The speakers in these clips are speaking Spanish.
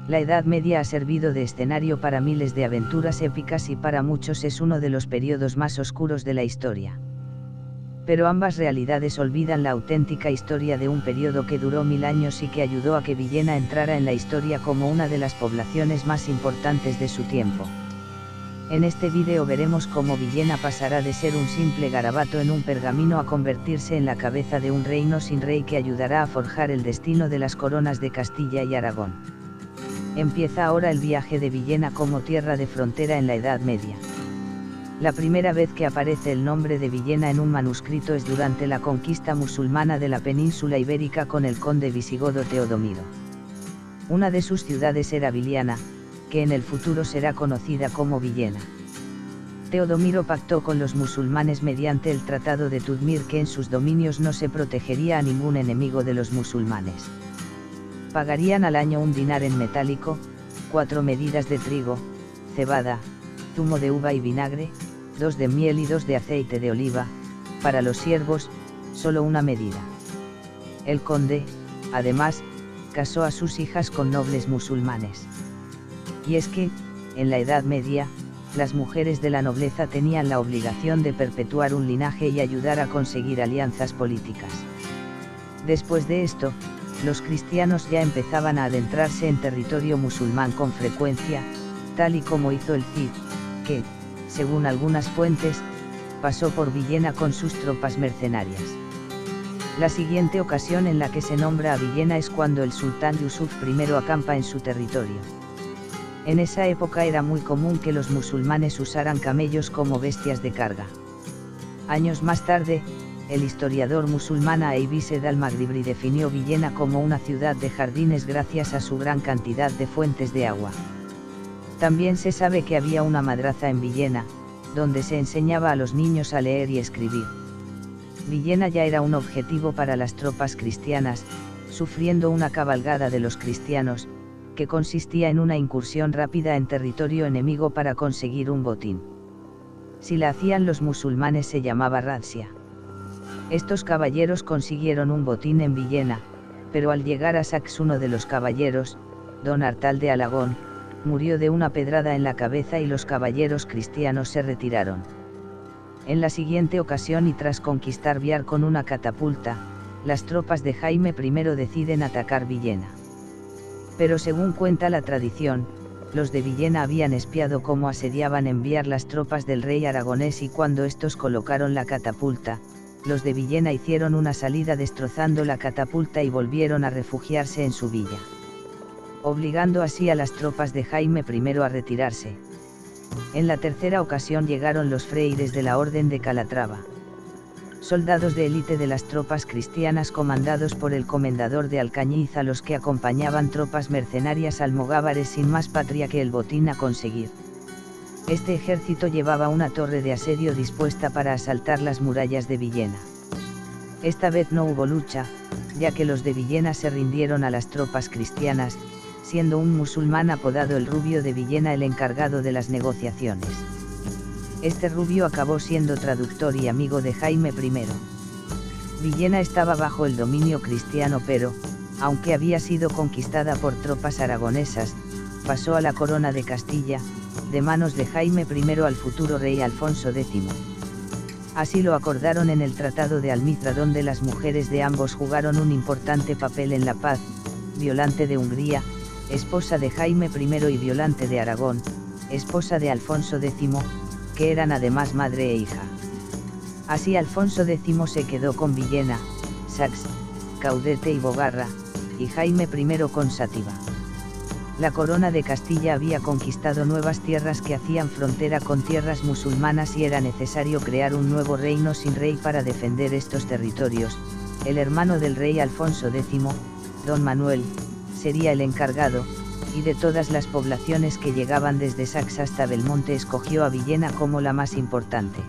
La Edad Media ha servido de escenario para miles de aventuras épicas y para muchos es uno de los periodos más oscuros de la historia. Pero ambas realidades olvidan la auténtica historia de un periodo que duró 1000 años y que ayudó a que Villena entrara en la historia como una de las poblaciones más importantes de su tiempo. En este vídeo veremos cómo Villena pasará de ser un simple garabato en un pergamino a convertirse en la cabeza de un reino sin rey que ayudará a forjar el destino de las coronas de Castilla y Aragón. Empieza ahora el viaje de Villena como tierra de frontera en la Edad Media. La primera vez que aparece el nombre de Villena en un manuscrito es durante la conquista musulmana de la península ibérica con el conde visigodo Teodomiro. Una de sus ciudades era Viliana, que en el futuro será conocida como Villena. Teodomiro pactó con los musulmanes mediante el Tratado de Tudmir que en sus dominios no se protegería a ningún enemigo de los musulmanes. Pagarían al año un dinar en metálico, 4 medidas de trigo, cebada, zumo de uva y vinagre, 2 de miel y 2 de aceite de oliva, para los siervos, solo una medida. El conde, además, casó a sus hijas con nobles musulmanes. Y es que, en la Edad Media, las mujeres de la nobleza tenían la obligación de perpetuar un linaje y ayudar a conseguir alianzas políticas. Después de esto, los cristianos ya empezaban a adentrarse en territorio musulmán con frecuencia, tal y como hizo el Cid, que, según algunas fuentes, pasó por Villena con sus tropas mercenarias. La siguiente ocasión en la que se nombra a Villena es cuando el sultán Yusuf I acampa en su territorio. En esa época era muy común que los musulmanes usaran camellos como bestias de carga. Años más tarde, el historiador musulmán Aybised al-Maghribri definió Villena como una ciudad de jardines gracias a su gran cantidad de fuentes de agua. También se sabe que había una madraza en Villena, donde se enseñaba a los niños a leer y escribir. Villena ya era un objetivo para las tropas cristianas, sufriendo una cabalgada de los cristianos, que consistía en una incursión rápida en territorio enemigo para conseguir un botín. Si la hacían los musulmanes se llamaba razzia. Estos caballeros consiguieron un botín en Villena, pero al llegar a Sax uno de los caballeros, don Artal de Alagón, murió de una pedrada en la cabeza y los caballeros cristianos se retiraron. En la siguiente ocasión y tras conquistar Biar con una catapulta, las tropas de Jaime I deciden atacar Villena. Pero según cuenta la tradición, los de Villena habían espiado cómo asediaban en Biar las tropas del rey aragonés y cuando estos colocaron la catapulta, los de Villena hicieron una salida destrozando la catapulta y volvieron a refugiarse en su villa, obligando así a las tropas de Jaime I a retirarse. En la tercera ocasión llegaron los freires de la Orden de Calatrava, soldados de élite de las tropas cristianas comandados por el comendador de Alcañiz a los que acompañaban tropas mercenarias almogávares sin más patria que el botín a conseguir. Este ejército llevaba una torre de asedio dispuesta para asaltar las murallas de Villena. Esta vez no hubo lucha, ya que los de Villena se rindieron a las tropas cristianas, siendo un musulmán apodado el Rubio de Villena el encargado de las negociaciones. Este rubio acabó siendo traductor y amigo de Jaime I. Villena estaba bajo el dominio cristiano pero, aunque había sido conquistada por tropas aragonesas, pasó a la corona de Castilla, de manos de Jaime I al futuro rey Alfonso X. Así lo acordaron en el Tratado de Almizra donde las mujeres de ambos jugaron un importante papel en la paz. Violante de Hungría, esposa de Jaime I y Violante de Aragón, esposa de Alfonso X, que eran además madre e hija. Así Alfonso X se quedó con Villena, Sax, Caudete y Bogarra, y Jaime I con Sátiva. La corona de Castilla había conquistado nuevas tierras que hacían frontera con tierras musulmanas y era necesario crear un nuevo reino sin rey para defender estos territorios. El hermano del rey Alfonso X, don Manuel, sería el encargado, y de todas las poblaciones que llegaban desde Sax hasta Belmonte escogió a Villena como la más importante.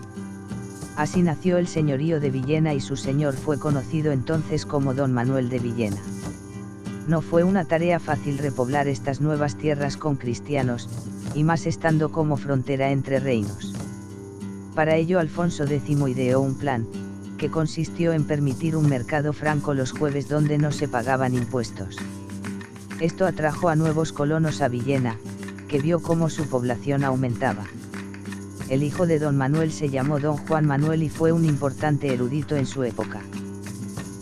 Así nació el señorío de Villena y su señor fue conocido entonces como don Manuel de Villena. No fue una tarea fácil repoblar estas nuevas tierras con cristianos, y más estando como frontera entre reinos. Para ello Alfonso X ideó un plan, que consistió en permitir un mercado franco los jueves donde no se pagaban impuestos. Esto atrajo a nuevos colonos a Villena, que vio cómo su población aumentaba. El hijo de don Manuel se llamó don Juan Manuel y fue un importante erudito en su época.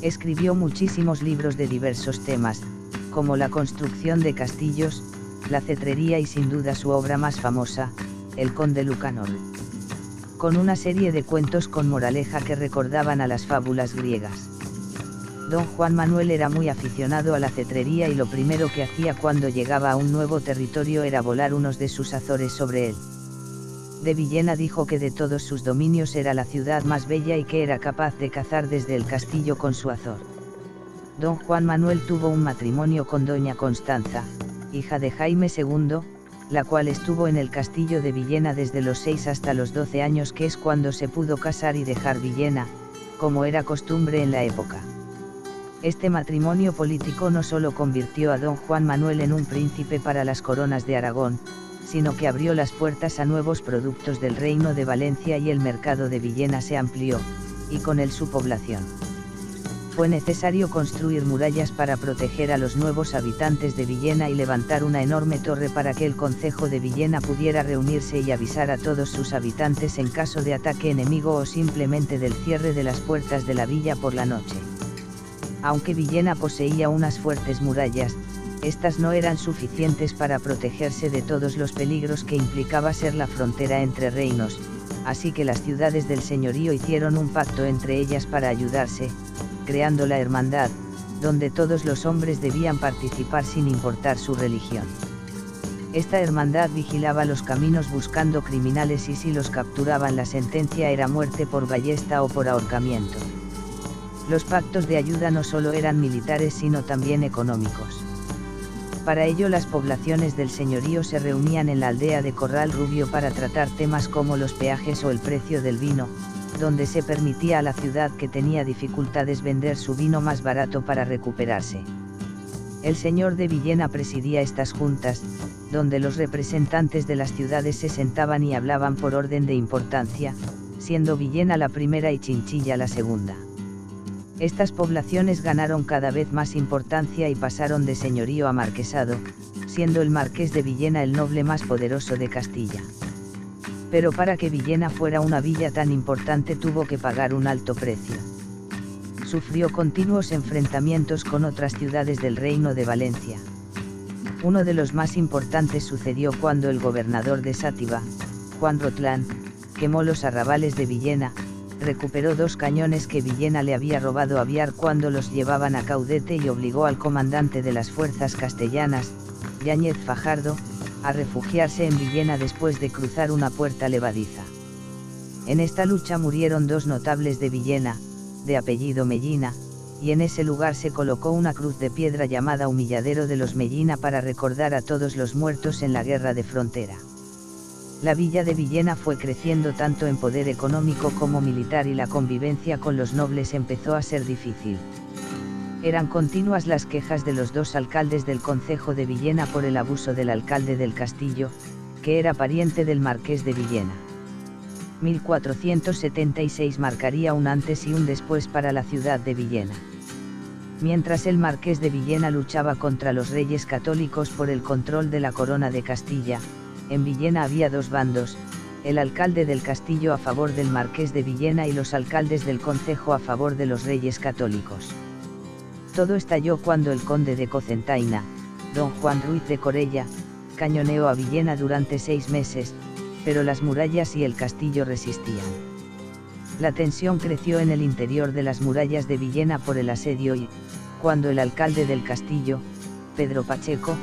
Escribió muchísimos libros de diversos temas, como la construcción de castillos, la cetrería y sin duda su obra más famosa, El Conde Lucanor. Con una serie de cuentos con moraleja que recordaban a las fábulas griegas. Don Juan Manuel era muy aficionado a la cetrería y lo primero que hacía cuando llegaba a un nuevo territorio era volar unos de sus azores sobre él. De Villena dijo que de todos sus dominios era la ciudad más bella y que era capaz de cazar desde el castillo con su azor. Don Juan Manuel tuvo un matrimonio con doña Constanza, hija de Jaime II, la cual estuvo en el castillo de Villena desde los 6 hasta los 12 años, que es cuando se pudo casar y dejar Villena, como era costumbre en la época. Este matrimonio político no solo convirtió a don Juan Manuel en un príncipe para las coronas de Aragón, sino que abrió las puertas a nuevos productos del reino de Valencia y el mercado de Villena se amplió, y con él su población. Fue necesario construir murallas para proteger a los nuevos habitantes de Villena y levantar una enorme torre para que el concejo de Villena pudiera reunirse y avisar a todos sus habitantes en caso de ataque enemigo o simplemente del cierre de las puertas de la villa por la noche. Aunque Villena poseía unas fuertes murallas, estas no eran suficientes para protegerse de todos los peligros que implicaba ser la frontera entre reinos, así que las ciudades del señorío hicieron un pacto entre ellas para ayudarse, creando la hermandad, donde todos los hombres debían participar sin importar su religión. Esta hermandad vigilaba los caminos buscando criminales y si los capturaban la sentencia era muerte por ballesta o por ahorcamiento. Los pactos de ayuda no solo eran militares sino también económicos. Para ello las poblaciones del señorío se reunían en la aldea de Corral Rubio para tratar temas como los peajes o el precio del vino, donde se permitía a la ciudad que tenía dificultades vender su vino más barato para recuperarse. El señor de Villena presidía estas juntas, donde los representantes de las ciudades se sentaban y hablaban por orden de importancia, siendo Villena la primera y Chinchilla la segunda. Estas poblaciones ganaron cada vez más importancia y pasaron de señorío a marquesado, siendo el marqués de Villena el noble más poderoso de Castilla. Pero para que Villena fuera una villa tan importante tuvo que pagar un alto precio. Sufrió continuos enfrentamientos con otras ciudades del reino de Valencia. Uno de los más importantes sucedió cuando el gobernador de Sátiva, Juan Rotlán, quemó los arrabales de Villena, recuperó 2 cañones que Villena le había robado a Biar cuando los llevaban a Caudete y obligó al comandante de las fuerzas castellanas, Yáñez Fajardo, a refugiarse en Villena después de cruzar una puerta levadiza. En esta lucha murieron 2 notables de Villena, de apellido Mellina, y en ese lugar se colocó una cruz de piedra llamada Humilladero de los Mellina para recordar a todos los muertos en la guerra de frontera. La villa de Villena fue creciendo tanto en poder económico como militar y la convivencia con los nobles empezó a ser difícil. Eran continuas las quejas de los 2 alcaldes del concejo de Villena por el abuso del alcalde del castillo, que era pariente del marqués de Villena. 1476 marcaría un antes y un después para la ciudad de Villena. Mientras el marqués de Villena luchaba contra los reyes católicos por el control de la corona de Castilla, en Villena había 2 bandos, el alcalde del castillo a favor del marqués de Villena y los alcaldes del concejo a favor de los reyes católicos. Todo estalló cuando el conde de Cocentaina, don Juan Ruiz de Corella, cañoneó a Villena durante 6 meses, pero las murallas y el castillo resistían. La tensión creció en el interior de las murallas de Villena por el asedio y, cuando el alcalde del castillo, Pedro Pacheco,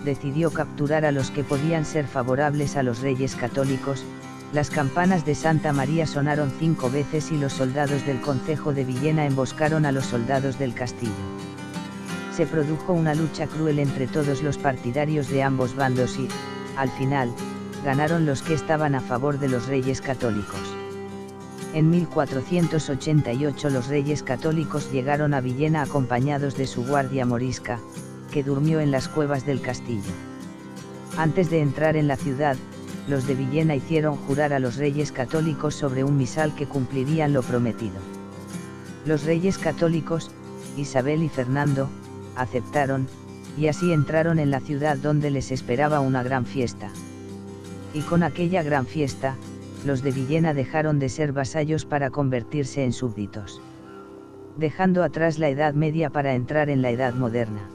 decidió capturar a los que podían ser favorables a los reyes católicos, las campanas de Santa María sonaron 5 veces y los soldados del concejo de Villena emboscaron a los soldados del castillo. Se produjo una lucha cruel entre todos los partidarios de ambos bandos y, al final, ganaron los que estaban a favor de los reyes católicos. En 1488 los reyes católicos llegaron a Villena acompañados de su guardia morisca, que durmió en las cuevas del castillo. Antes de entrar en la ciudad, los de Villena hicieron jurar a los reyes católicos sobre un misal que cumplirían lo prometido. Los reyes católicos, Isabel y Fernando, aceptaron, y así entraron en la ciudad donde les esperaba una gran fiesta. Y con aquella gran fiesta, los de Villena dejaron de ser vasallos para convertirse en súbditos, dejando atrás la Edad Media para entrar en la Edad Moderna.